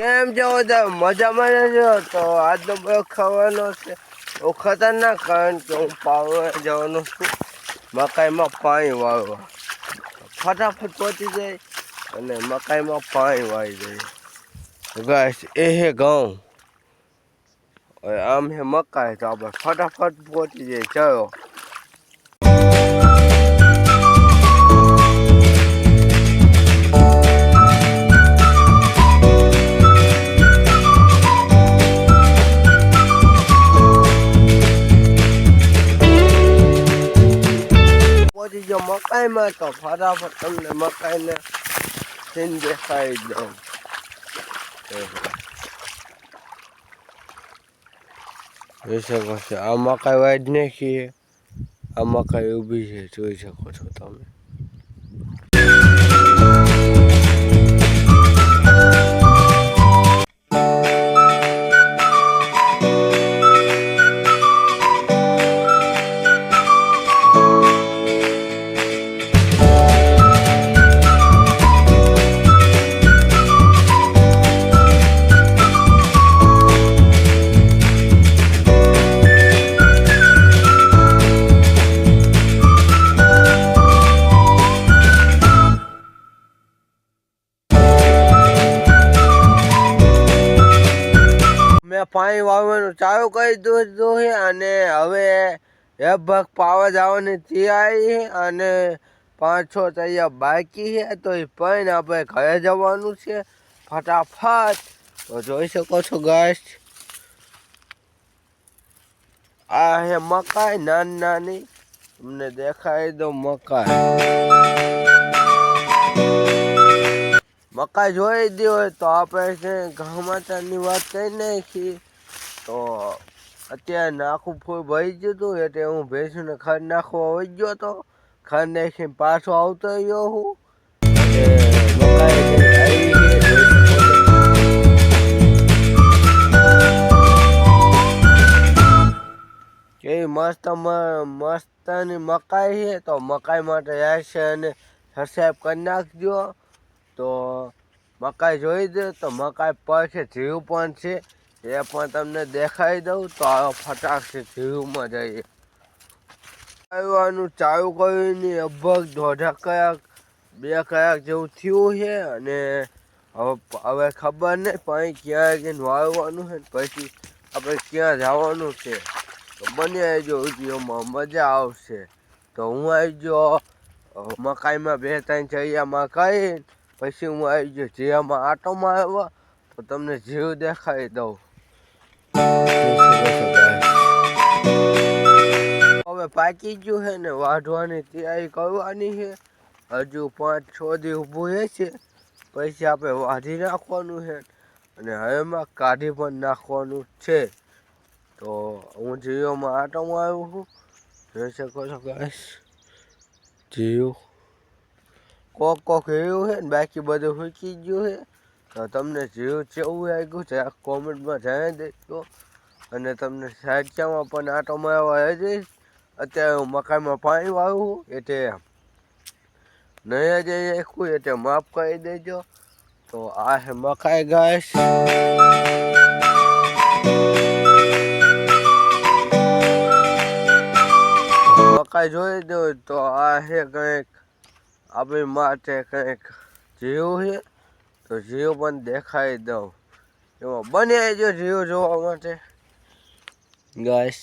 કેમ છો મજામાં રહેજો? તો આજનો બ્લોગ ખાવાનો છે બહુ ખતરનાક, કારણ કે હું પાવર જવાનો છું મકાઈમાં પાણી વાળવા. ફટાફટ પહોંચી જાય અને મકાઈમાં પાણી વાળી જાય. ગાઈસ એ હે ઘઉં, આમ હે મકાઈ, તો આપણે ફટાફટ પહોંચી જાય. ચલો પહોંચી ગયો મકાઈમાં, તો ફટાફટ તમને મકાઈને સીન દેખાડી દઉં. જોઈ શકો છો આ મકાઈ વાઈડ નાખીએ, આ મકાઈ ઊભી છે, જોઈ શકો છો તમે. મેં પાણી વાવવાનું ચાલુ કરી દીધું છે અને હવે લગભગ પાવા જવાની તૈયારી છે અને 5-6 તૈયાર બાકી છે. તો એ પણ આપણે ઘરે જવાનું છે ફટાફટ. તો જોઈ શકો છો ગાઈસ, આ હે મકાઈ નાની નાની, તમને દેખાડી દો મકાઈ જોઈ દી હોય તો આપણે છે ઘઉં માતાની વાત કરી નાખી. તો અત્યારે નાખું ફૂલ ભરી ગયું હતું એટલે હું ભેંસુને ખડ નાખવા વહી ગયો હતો. ખડ નાખીને પાછો આવતો રહ્યો હું કેવી મસ્તની મકાઈ છે. તો મકાઈ માટે લાઈક છે અને સબસ્ક્રાઈબ કરી નાખજો. તો મકાઈ જોઈ દે તો મકાઈ પર છે જીવ પણ છે, એ પણ તમને દેખાડી દઉં. તો આ ફટાકથી જીવમાં જઈએ. આવવાનું ચાલુ કરીને લગભગ 1.5 કલાક 2 કલાક જેવું થયું છે અને હવે ખબર નહીં પાણી ક્યાં જઈને વાળવાનું છે, પછી આપણે ક્યાં જવાનું છે. તો બની આવજો વિડીયોમાં, મજા આવશે. તો હું આવી ગયો મકાઈમાં 2-3 ચરિયામાં કરીને, પછી હું આવી ગયો જીરામાં આટો મારવા. તો તમને જીવ દેખાડી દઉં. હવે પાકી ગયું છે ને વાઢવાની તૈયારી કરવાની છે. હજુ 5-6 દી ઊભું રહેશે, પછી આપણે વાઢી નાખવાનું છે અને હવેમાં કાઢી પણ નાખવાનું છે. તો હું જીઓમાં આટો મારું છું, જોઈ શકો છો ગાઈસ. જીઓ કોક એવું છે ને બાકી બધું ફૂકી ગયું છે. તો તમને જીવ કેવું લાગ્યું છે આ કોમેન્ટમાં જણાવી દેજો. અને તમને સાચામાં પણ આટો મારવા આવી જઈશ. અત્યારે હું મકાઈમાં પાણી વાળું એટલે નહીં જઈ રાખું, એટલે માફ કરી દેજો. તો આ છે મકાઈ ગાઈસ. મકાઈ જોઈ દો તો આ છે કંઈક આપણી માટે કંઈક જીવ છે. તો જીવ પણ દેખાડી દઉં. એમાં બને જો જીવ જોવા માટે ગાઈસ.